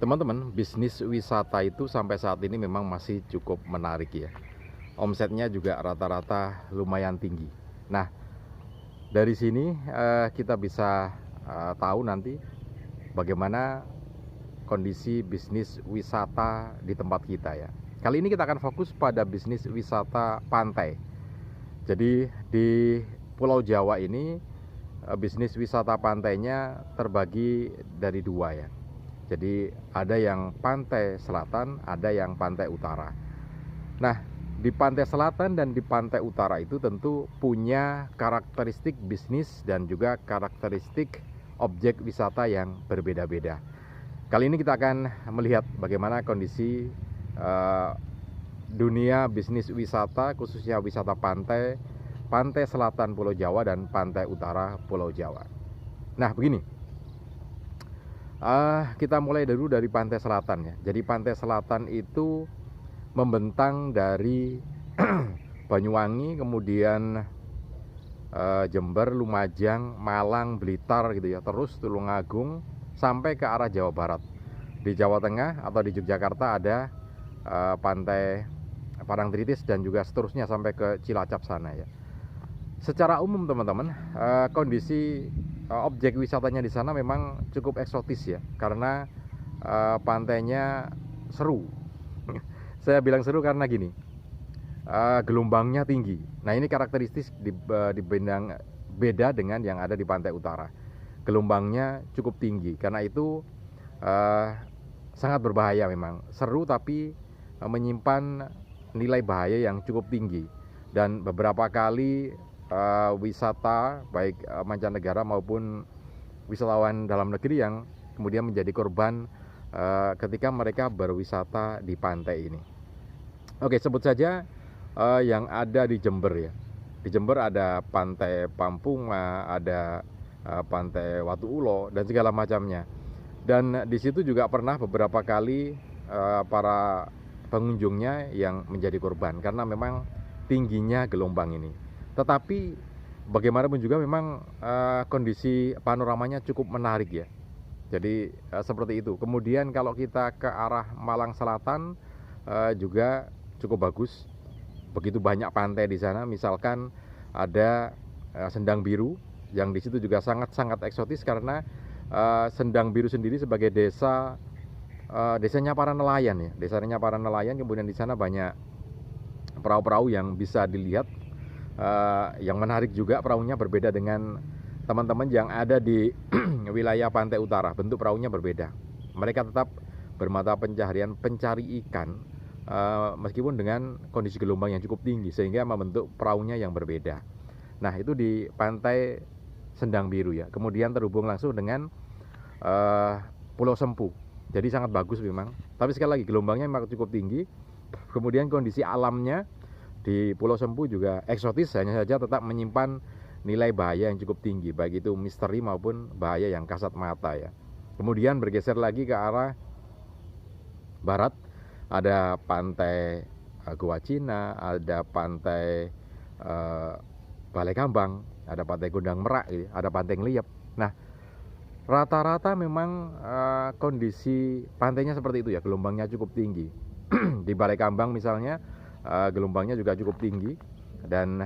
Teman-teman, bisnis wisata itu sampai saat ini memang masih cukup menarik ya. Omsetnya juga rata-rata lumayan tinggi. Nah, dari sini kita bisa tahu nanti bagaimana kondisi bisnis wisata di tempat kita ya. Kali ini kita akan fokus pada bisnis wisata pantai. Jadi di Pulau Jawa ini bisnis wisata pantainya terbagi dari dua ya. Jadi ada yang pantai selatan, ada yang pantai utara. Nah, di pantai selatan dan di pantai utara itu tentu punya karakteristik bisnis dan juga karakteristik objek wisata yang berbeda-beda. Kali ini kita akan melihat bagaimana kondisi dunia bisnis wisata, khususnya wisata pantai, pantai selatan Pulau Jawa dan pantai utara Pulau Jawa. Nah, begini. Kita mulai dulu dari pantai selatan ya. Jadi pantai selatan itu membentang dari Banyuwangi, kemudian Jember, Lumajang, Malang, Blitar gitu ya. Terus Tulungagung sampai ke arah Jawa Barat. Di Jawa Tengah atau di Yogyakarta ada pantai Parangtritis dan juga seterusnya sampai ke Cilacap sana ya. Secara umum teman-teman, kondisi objek wisatanya di sana memang cukup eksotis ya, karena pantainya seru. Saya bilang seru karena gini, gelombangnya tinggi. Nah, ini karakteristik beda dengan yang ada di pantai utara. Gelombangnya cukup tinggi, karena itu sangat berbahaya memang. Seru tapi menyimpan nilai bahaya yang cukup tinggi. Dan beberapa kali wisata baik mancanegara maupun wisatawan dalam negeri yang kemudian menjadi korban ketika mereka berwisata di pantai ini. Oke, sebut saja yang ada di Jember ya. Di Jember ada pantai Pampunga, ada pantai Watu Ulo dan segala macamnya. Dan di situ juga pernah beberapa kali para pengunjungnya yang menjadi korban karena memang tingginya gelombang ini. Tetapi bagaimanapun juga memang kondisi panoramanya cukup menarik ya. Jadi seperti itu. Kemudian kalau kita ke arah Malang Selatan juga cukup bagus. Begitu banyak pantai di sana. Misalkan ada Sendang Biru yang di situ juga sangat-sangat eksotis karena Sendang Biru sendiri sebagai desanya para nelayan ya. Desanya para nelayan. Kemudian di sana banyak perahu-perahu yang bisa dilihat. Yang menarik juga perahunya berbeda dengan teman-teman yang ada di wilayah pantai utara. Bentuk perahunya berbeda. Mereka tetap bermata pencaharian pencari ikan meskipun dengan kondisi gelombang yang cukup tinggi sehingga membentuk perahunya yang berbeda. Nah, itu di pantai Sendang Biru ya. Kemudian terhubung langsung dengan Pulau Sempu. Jadi sangat bagus memang. Tapi sekali lagi gelombangnya memang cukup tinggi. Kemudian kondisi alamnya di Pulau Sempu juga eksotis, hanya saja tetap menyimpan nilai bahaya yang cukup tinggi, baik itu misteri maupun bahaya yang kasat mata ya. Kemudian bergeser lagi ke arah barat, ada pantai Goa Cina, ada pantai Balai Kambang, ada pantai Gondang Merak, ada pantai Ngeliep. Nah, rata-rata memang kondisi pantainya seperti itu ya, gelombangnya cukup tinggi. Di Balai Kambang misalnya gelombangnya juga cukup tinggi dan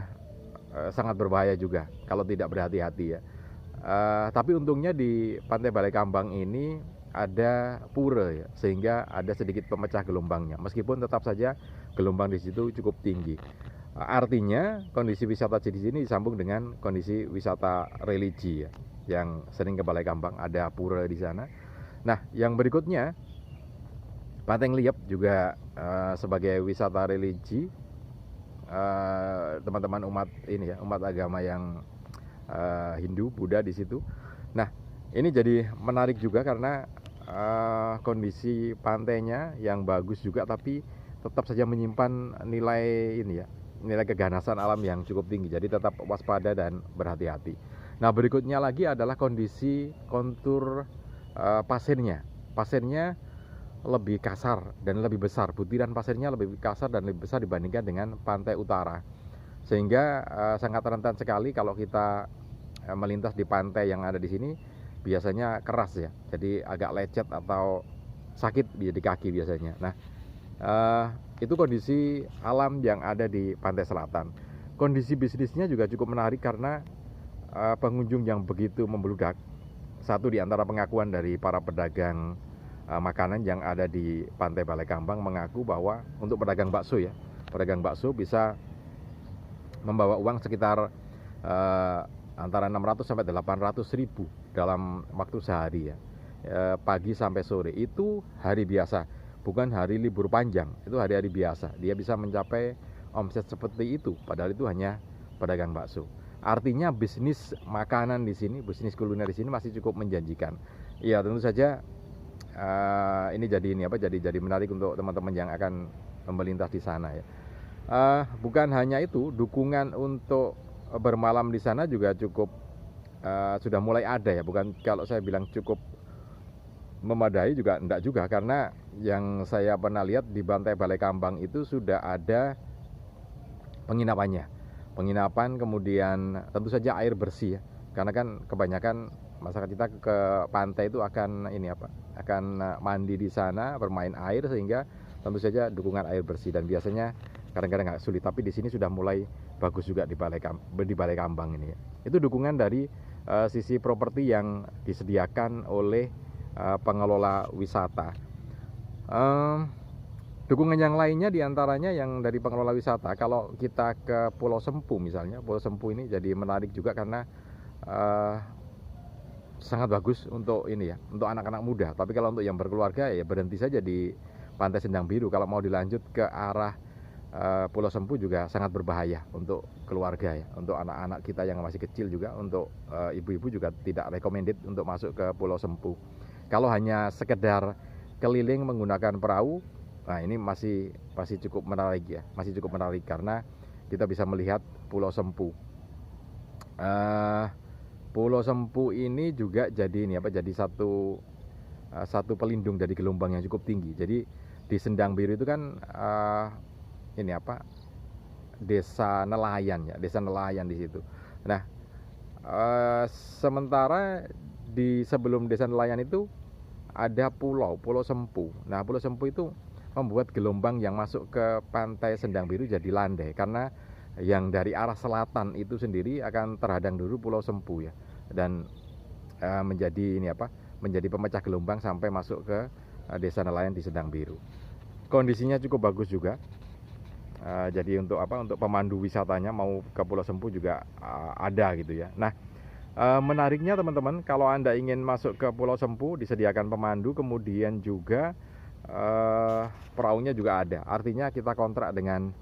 sangat berbahaya juga kalau tidak berhati-hati ya. Tapi untungnya di pantai Balai Kambang ini ada pura ya, sehingga ada sedikit pemecah gelombangnya. Meskipun tetap saja gelombang di situ cukup tinggi. Artinya kondisi wisata di sini disambung dengan kondisi wisata religi ya, yang sering ke Balai Kambang, ada pura di sana. Nah, yang berikutnya Pantai Ngeliep juga sebagai wisata religi, teman-teman umat ini ya, umat agama yang Hindu, Buddha di situ. Nah, ini jadi menarik juga karena kondisi pantainya yang bagus juga, tapi tetap saja menyimpan nilai ini ya, nilai keganasan alam yang cukup tinggi. Jadi tetap waspada dan berhati-hati. Nah, berikutnya lagi adalah kondisi kontur pasirnya. Pasirnya lebih kasar dan lebih besar, butiran pasirnya lebih kasar dan lebih besar dibandingkan dengan pantai utara, sehingga sangat rentan sekali kalau kita melintas di pantai yang ada di sini. Biasanya keras ya, jadi agak lecet atau sakit di kaki biasanya. Nah, itu kondisi alam yang ada di pantai selatan. Kondisi bisnisnya juga cukup menarik karena pengunjung yang begitu membludak. Satu di antara pengakuan dari para pedagang makanan yang ada di Pantai Balekambang mengaku bahwa untuk pedagang bakso ya, pedagang bakso bisa membawa uang sekitar antara 600 sampai 800 ribu dalam waktu sehari ya, pagi sampai sore. Itu hari biasa, bukan hari libur panjang, itu hari-hari biasa. Dia bisa mencapai omset seperti itu, padahal itu hanya pedagang bakso. Artinya bisnis makanan di sini, bisnis kuliner di sini masih cukup menjanjikan. Ya tentu saja ini jadi menarik untuk teman-teman yang akan melintas di sana ya. Bukan hanya itu, dukungan untuk bermalam di sana juga cukup sudah mulai ada ya. Bukan, kalau saya bilang cukup memadai juga enggak juga, karena yang saya pernah lihat di Pantai Balekambang itu sudah ada penginapan, kemudian tentu saja air bersih ya, karena kan kebanyakan masyarakat kita ke pantai itu akan mandi di sana, bermain air, sehingga tentu saja dukungan air bersih, dan biasanya kadang-kadang agak sulit, tapi di sini sudah mulai bagus juga di Balekambang ini ya. Itu dukungan dari sisi properti yang disediakan oleh pengelola wisata. Dukungan yang lainnya diantaranya yang dari pengelola wisata. Kalau kita ke Pulau Sempu misalnya, Pulau Sempu ini jadi menarik juga karena sangat bagus untuk ini ya, untuk anak-anak muda. Tapi kalau untuk yang berkeluarga ya berhenti saja di Pantai Sendang Biru. Kalau mau dilanjut ke arah Pulau Sempu juga sangat berbahaya untuk keluarga ya, untuk anak-anak kita yang masih kecil juga, untuk ibu-ibu juga tidak recommended untuk masuk ke Pulau Sempu. Kalau hanya sekedar keliling menggunakan perahu, nah ini masih cukup menarik ya, masih cukup menarik karena kita bisa melihat Pulau Sempu. Pulau Sempu ini juga jadi satu pelindung dari gelombang yang cukup tinggi. Jadi di Sendang Biru itu kan desa nelayan ya, desa nelayan di situ. Nah, sementara di sebelum desa nelayan itu ada Pulau Sempu. Nah, Pulau Sempu itu membuat gelombang yang masuk ke Pantai Sendang Biru jadi landai, karena yang dari arah selatan itu sendiri akan terhadang dulu Pulau Sempu ya, dan menjadi pemecah gelombang sampai masuk ke desa nelayan di Sendang Biru. Kondisinya cukup bagus juga. Jadi untuk pemandu wisatanya mau ke Pulau Sempu juga ada gitu ya. Nah, menariknya teman-teman, kalau Anda ingin masuk ke Pulau Sempu disediakan pemandu, kemudian juga perahunya juga ada. Artinya kita kontrak dengan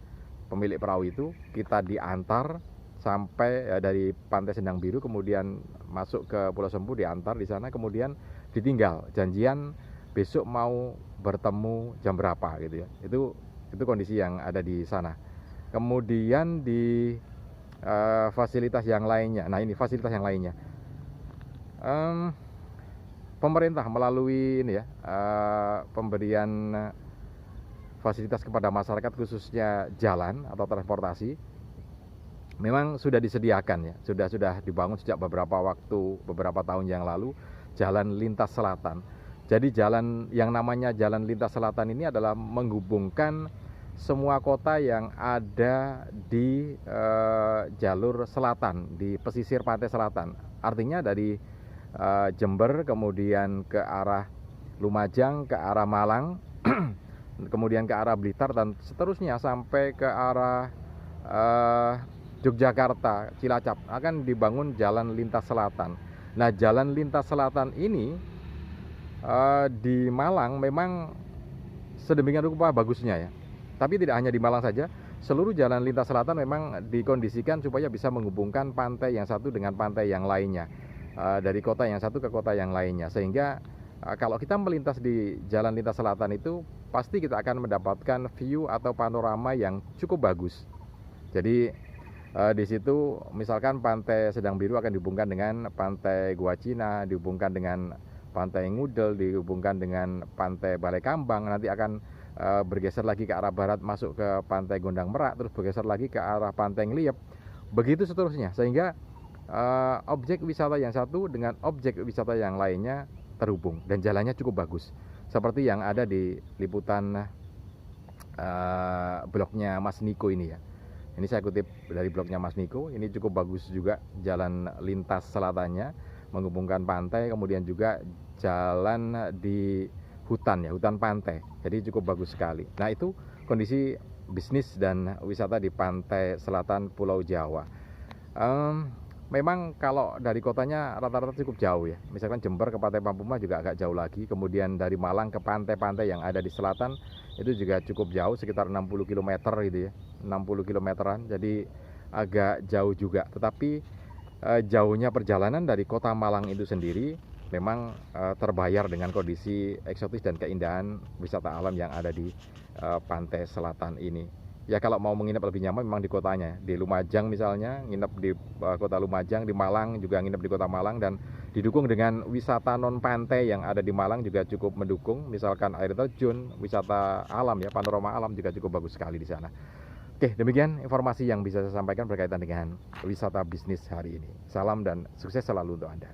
pemilik perahu itu, kita diantar sampai dari Pantai Sendang Biru, kemudian masuk ke Pulau Sempu, diantar di sana, kemudian ditinggal, janjian besok mau bertemu jam berapa gitu ya. Itu kondisi yang ada di sana. Kemudian di fasilitas yang lainnya, nah ini fasilitas yang lainnya, pemerintah melalui pemberian fasilitas kepada masyarakat, khususnya jalan atau transportasi, memang sudah disediakan ya, sudah dibangun sejak beberapa tahun yang lalu, jalan lintas selatan. Jadi jalan yang namanya jalan lintas selatan ini adalah menghubungkan semua kota yang ada di jalur selatan, di pesisir pantai selatan. Artinya dari Jember, kemudian ke arah Lumajang, ke arah Malang, kemudian ke arah Blitar, dan seterusnya sampai ke arah Yogyakarta, Cilacap, akan dibangun jalan lintas selatan. Nah, jalan lintas selatan ini di Malang memang sedemikian rupa bagusnya ya. Tapi tidak hanya di Malang saja, seluruh jalan lintas selatan memang dikondisikan supaya bisa menghubungkan pantai yang satu dengan pantai yang lainnya, dari kota yang satu ke kota yang lainnya, sehingga kalau kita melintas di jalan lintas selatan itu pasti kita akan mendapatkan view atau panorama yang cukup bagus. Jadi di situ misalkan Pantai Sendang Biru akan dihubungkan dengan Pantai Gua Cina, dihubungkan dengan Pantai Ngudel, dihubungkan dengan Pantai Balekambang, nanti akan bergeser lagi ke arah barat masuk ke Pantai Gondang Merak, terus bergeser lagi ke arah Pantai Ngliep, begitu seterusnya, sehingga objek wisata yang satu dengan objek wisata yang lainnya terhubung dan jalannya cukup bagus. Seperti yang ada di liputan blognya Mas Niko ini ya. Ini saya kutip dari blognya Mas Niko. Ini cukup bagus juga jalan lintas selatannya, menghubungkan pantai, kemudian juga jalan di hutan ya, hutan pantai. Jadi cukup bagus sekali. Nah, itu kondisi bisnis dan wisata di pantai selatan Pulau Jawa. Memang kalau dari kotanya rata-rata cukup jauh ya. Misalkan Jember ke Pantai Pampuma juga agak jauh lagi. Kemudian dari Malang ke pantai-pantai yang ada di selatan itu juga cukup jauh, sekitar 60 km gitu ya. 60 kilometeran. Jadi agak jauh juga. Tetapi jauhnya perjalanan dari kota Malang itu sendiri memang terbayar dengan kondisi eksotis dan keindahan wisata alam yang ada di pantai selatan ini. Ya kalau mau menginap lebih nyaman memang di kotanya, di Lumajang misalnya, nginep di kota Lumajang, di Malang juga nginep di kota Malang, dan didukung dengan wisata non pantai yang ada di Malang juga cukup mendukung, misalkan air terjun, wisata alam ya, panorama alam juga cukup bagus sekali di sana. Oke, demikian informasi yang bisa saya sampaikan berkaitan dengan wisata bisnis hari ini. Salam dan sukses selalu untuk Anda.